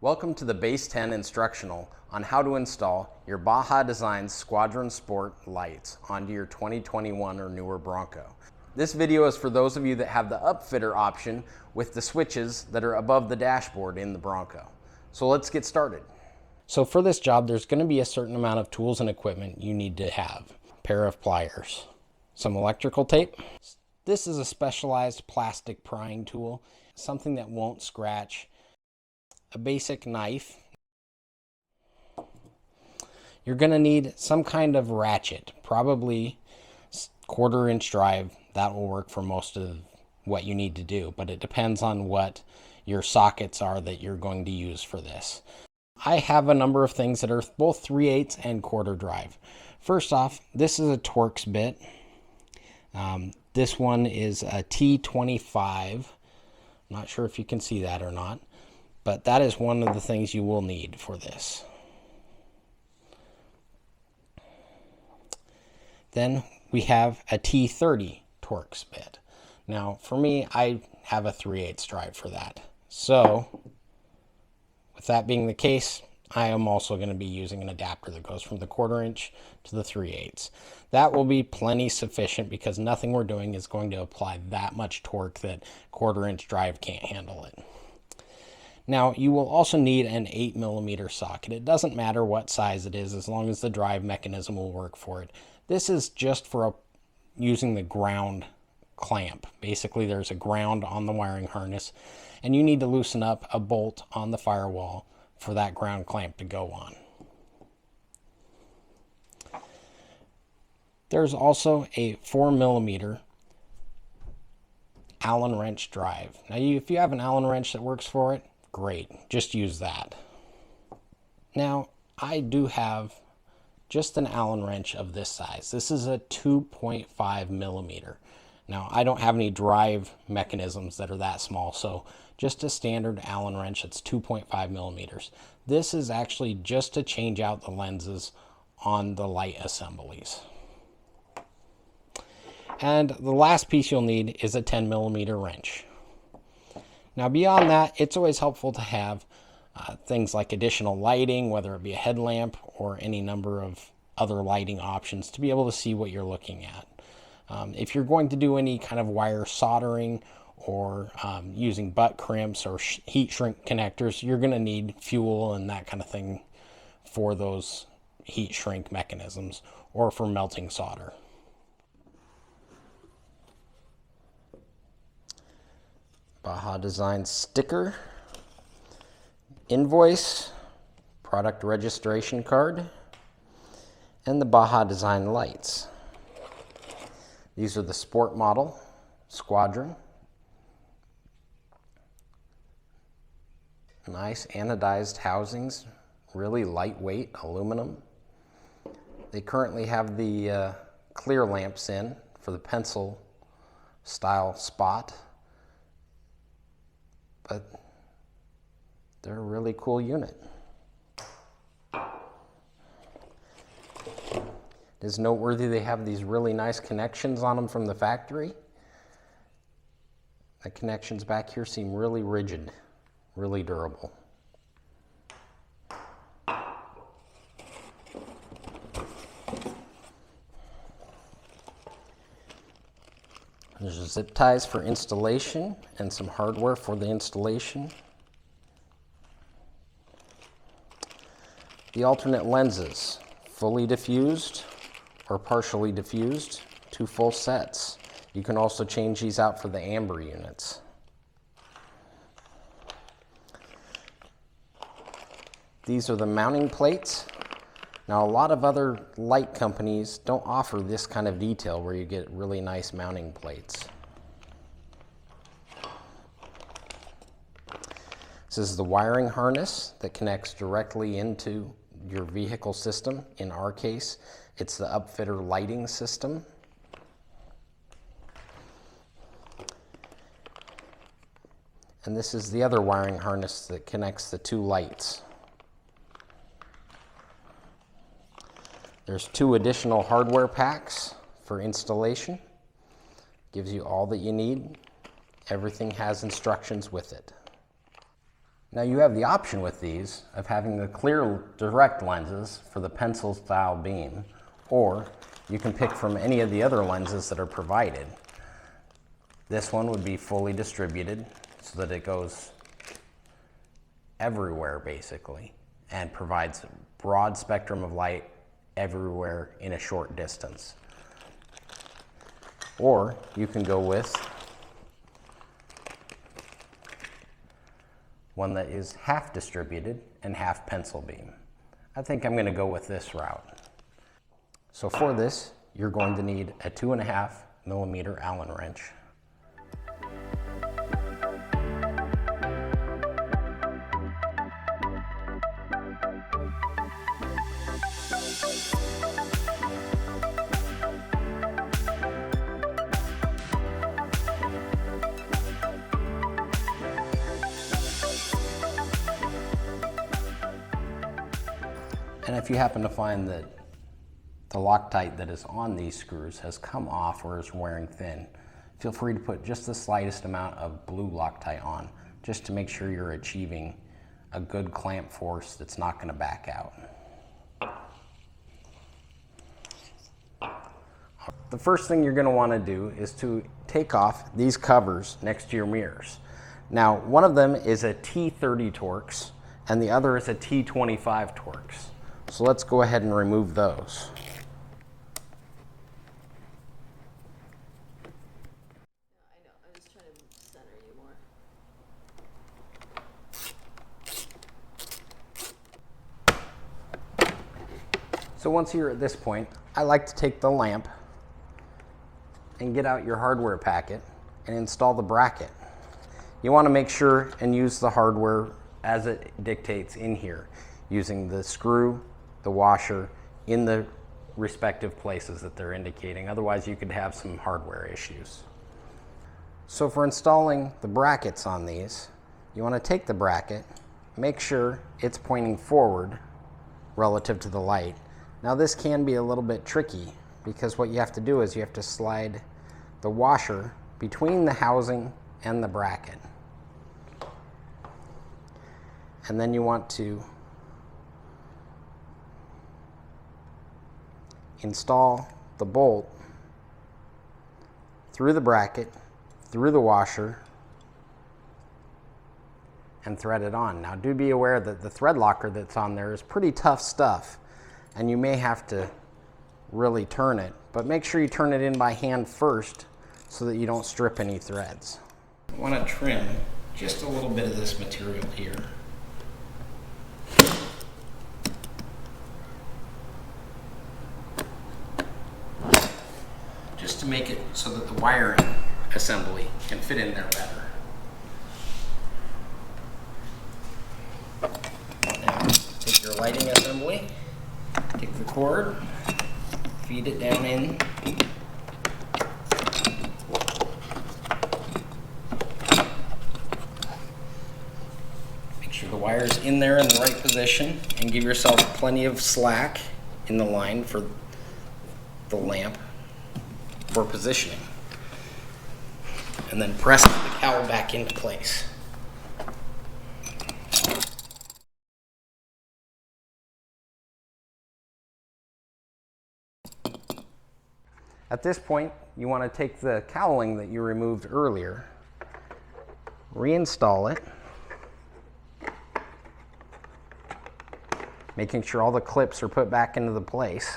Welcome to the Base 10 instructional on how to install your Baja Designs Squadron Sport lights onto your 2021 or newer Bronco. This video is for those of you that have the upfitter option with the switches that are above the dashboard in the Bronco. So let's get started. So for this job, there's going to be a certain amount of tools and equipment you need to have. A pair of pliers, some electrical tape. This is a specialized plastic prying tool, something that won't scratch. A basic knife. You're going to need some kind of ratchet, probably 1/4 inch drive. That will work for most of what you need to do, but it depends on what your sockets are that you're going to use for this. I have a number of things that are both 3/8 and 1/4 drive. First off, this is a Torx bit. This one is a T25. I'm not sure if you can see that or not, but that is one of the things you will need for this. Then we have a T30 Torx bit. Now for me, I have a 3/8 drive for that. So with that being the case, I am also going to be using an adapter that goes from the 1/4 inch to the 3/8. That will be plenty sufficient because nothing we're doing is going to apply that much torque that 1/4 inch drive can't handle it. Now, you will also need an 8mm socket. It doesn't matter what size it is as long as the drive mechanism will work for it. This is just for using the ground clamp. Basically, there's a ground on the wiring harness, and you need to loosen up a bolt on the firewall for that ground clamp to go on. There's also a 4mm Allen wrench drive. Now, if you have an Allen wrench that works for it, great, just use that. Now, I do have just an Allen wrench of this size. This is a 2.5mm. Now, I don't have any drive mechanisms that are that small, so just a standard Allen wrench that's 2.5mm. This is actually just to change out the lenses on the light assemblies. And the last piece you'll need is a 10mm wrench. Now beyond that, it's always helpful to have things like additional lighting, whether it be a headlamp or any number of other lighting options to be able to see what you're looking at. If you're going to do any kind of wire soldering or using butt crimps or heat shrink connectors, you're going to need fuel and that kind of thing for those heat shrink mechanisms or for melting solder. Baja Designs sticker, invoice, product registration card, and the Baja Design lights. These are the Sport model, Squadron. Nice anodized housings, really lightweight aluminum. They currently have the clear lamps in for the pencil style spot. But they're a really cool unit. It is noteworthy they have these really nice connections on them from the factory. The connections back here seem really rigid, really durable. There's zip ties for installation and some hardware for the installation. The alternate lenses, fully diffused or partially diffused, 2 full sets. You can also change these out for the amber units. These are the mounting plates. Now, a lot of other light companies don't offer this kind of detail where you get really nice mounting plates. This is the wiring harness that connects directly into your vehicle system. In our case, it's the upfitter lighting system. And this is the other wiring harness that connects the 2 lights. There's 2 additional hardware packs for installation. Gives you all that you need. Everything has instructions with it. Now you have the option with these of having the clear direct lenses for the pencil style beam, or you can pick from any of the other lenses that are provided. This one would be fully distributed so that it goes everywhere basically and provides a broad spectrum of light everywhere in a short distance. Or you can go with one that is half distributed and half pencil beam. I think I'm going to go with this route. So for this, you're going to need a 2.5 millimeter Allen wrench. And if you happen to find that the Loctite that is on these screws has come off or is wearing thin, feel free to put just the slightest amount of blue Loctite on, just to make sure you're achieving a good clamp force that's not going to back out. The first thing you're going to want to do is to take off these covers next to your mirrors. Now, one of them is a T30 Torx and the other is a T25 Torx. So let's go ahead and remove those. I know, I'm just trying to center you more. So once you're at this point, I like to take the lamp and get out your hardware packet and install the bracket. You want to make sure and use the hardware as it dictates in here, using the screw, the washer in the respective places that they're indicating. Otherwise, you could have some hardware issues. So for installing the brackets on these, you want to take the bracket, make sure it's pointing forward relative to the light. Now this can be a little bit tricky because what you have to do is you have to slide the washer between the housing and the bracket. And then you want to install the bolt through the bracket, through the washer, and thread it on. Now do be aware that the thread locker that's on there is pretty tough stuff and you may have to really turn it, but make sure you turn it in by hand first so that you don't strip any threads. I want to trim just a little bit of this material here. Just to make it so that the wiring assembly can fit in there better. Now, take your lighting assembly, take the cord, feed it down in. Make sure the wire's in there in the right position and give yourself plenty of slack in the line for the lamp for positioning. And then press the cowl back into place. At this point, you want to take the cowling that you removed earlier, reinstall it, making sure all the clips are put back into the place.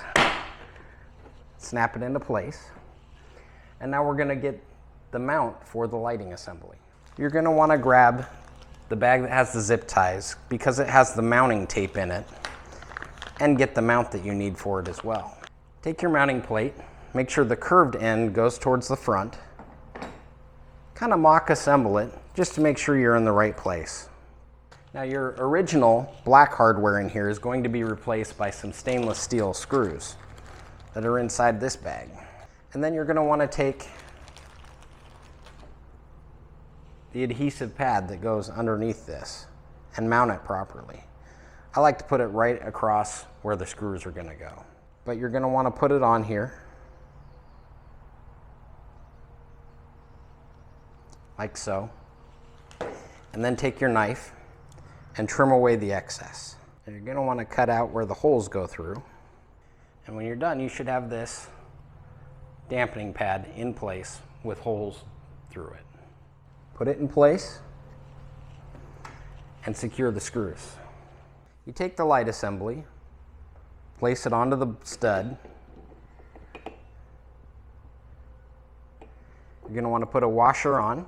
Snap it into place. And now we're going to get the mount for the lighting assembly. You're going to want to grab the bag that has the zip ties because it has the mounting tape in it, and get the mount that you need for it as well. Take your mounting plate, make sure the curved end goes towards the front, kind of mock assemble it just to make sure you're in the right place. Now your original black hardware in here is going to be replaced by some stainless steel screws that are inside this bag. And then you're going to want to take the adhesive pad that goes underneath this and mount it properly. I like to put it right across where the screws are going to go. But you're going to want to put it on here like so, and then take your knife and trim away the excess. And you're going to want to cut out where the holes go through. And when you're done, you should have this dampening pad in place with holes through it. Put it in place and secure the screws. You take the light assembly, place it onto the stud. You're going to want to put a washer on,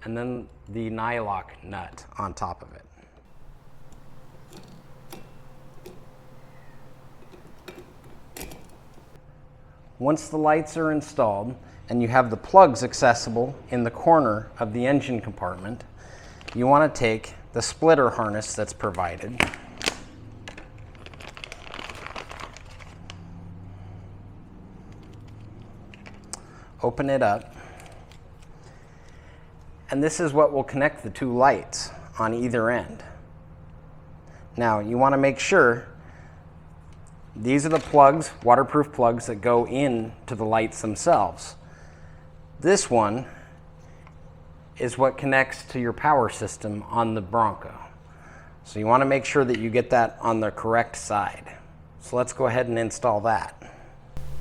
and then the nylock nut on top of it. Once the lights are installed and you have the plugs accessible in the corner of the engine compartment, you want to take the splitter harness that's provided, open it up, and this is what will connect the two lights on either end. Now you want to make sure these are the plugs, waterproof plugs that go into the lights themselves. This one is what connects to your power system on the Bronco. So you want to make sure that you get that on the correct side. So let's go ahead and install that.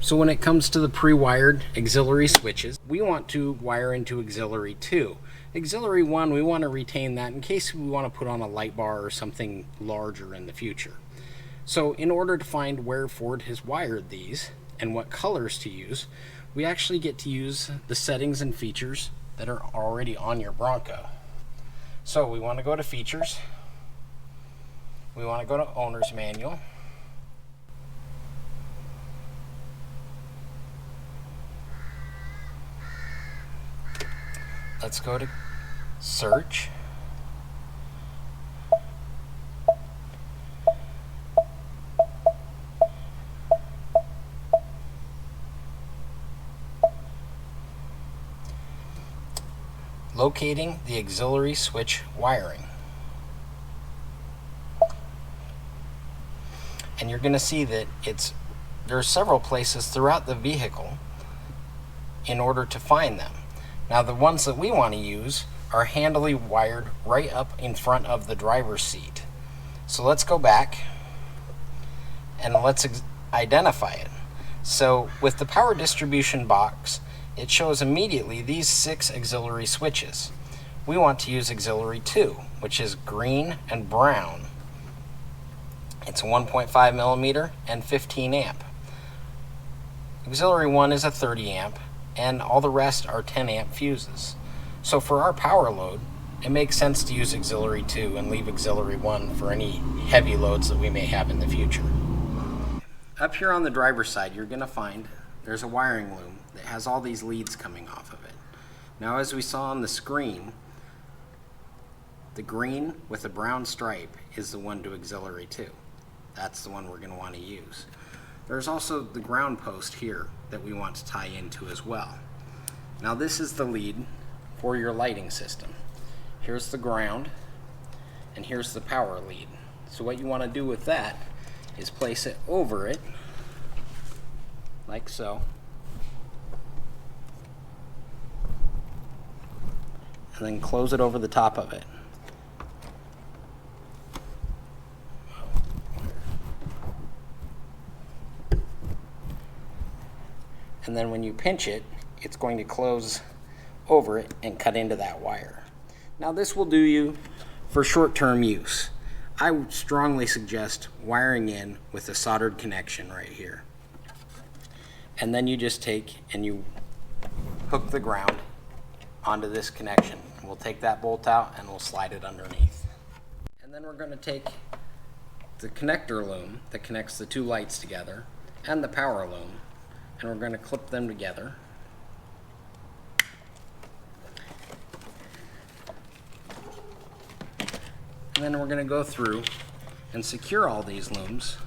So when it comes to the pre-wired auxiliary switches, we want to wire into auxiliary 2. Auxiliary 1, we want to retain that in case we want to put on a light bar or something larger in the future. So in order to find where Ford has wired these and what colors to use, we actually get to use the settings and features that are already on your Bronco. So we want to go to features, we want to go to owner's manual, let's go to search, locating the auxiliary switch wiring. And you're going to see that there are several places throughout the vehicle in order to find them. Now the ones that we want to use are handily wired right up in front of the driver's seat. So let's go back and let's identify it. So with the power distribution box, it shows immediately these 6 auxiliary switches. We want to use auxiliary 2, which is green and brown. It's a 1.5 millimeter and 15 amp. Auxiliary 1 is a 30 amp, and all the rest are 10 amp fuses. So for our power load, it makes sense to use auxiliary 2 and leave auxiliary 1 for any heavy loads that we may have in the future. Up here on the driver's side, you're going to find there's a wiring loom that has all these leads coming off of it. Now as we saw on the screen, the green with the brown stripe is the one to auxiliary 2. That's the one we're going to want to use. There's also the ground post here that we want to tie into as well. Now this is the lead for your lighting system. Here's the ground and here's the power lead. So what you want to do with that is place it over it like so. And then close it over the top of it. And then when you pinch it, it's going to close over it and cut into that wire. Now this will do you for short-term use. I would strongly suggest wiring in with a soldered connection right here. And then you just take and you hook the ground onto this connection. We'll take that bolt out and we'll slide it underneath. And then we're going to take the connector loom that connects the two lights together and the power loom, and we're going to clip them together. And then we're going to go through and secure all these looms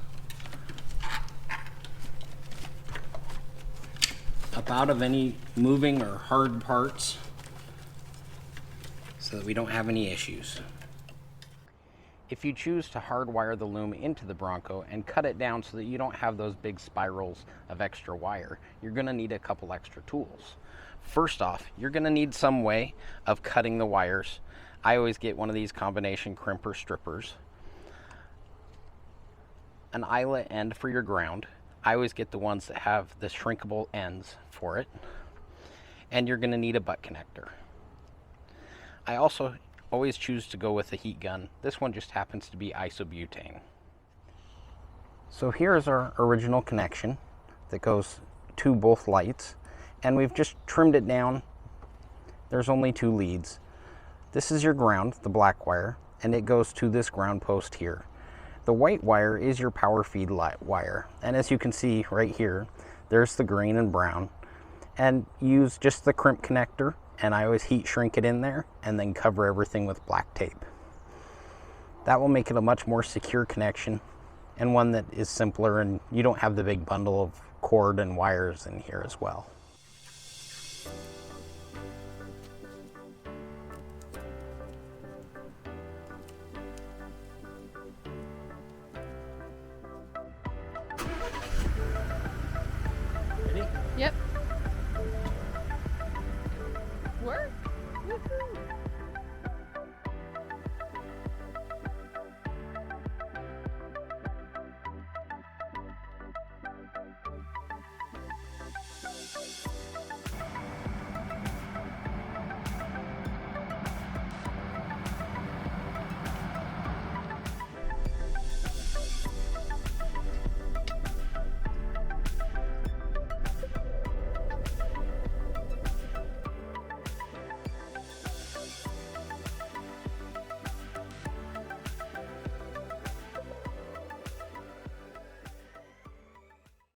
up out of any moving or hard parts so that we don't have any issues. If you choose to hardwire the loom into the Bronco and cut it down so that you don't have those big spirals of extra wire, you're going to need a couple extra tools. First off, you're going to need some way of cutting the wires. I always get one of these combination crimper strippers. An eyelet end for your ground. I always get the ones that have the shrinkable ends for it. And you're going to need a butt connector. I also always choose to go with a heat gun. This one just happens to be isobutane. So here's our original connection that goes to both lights, and we've just trimmed it down. There's only 2 leads. This is your ground, the black wire, and it goes to this ground post here. The white wire is your power feed light wire, and as you can see right here, there's the green and brown. And use just the crimp connector, and I always heat shrink it in there and then cover everything with black tape. That will make it a much more secure connection, and one that is simpler, and you don't have the big bundle of cord and wires in here as well.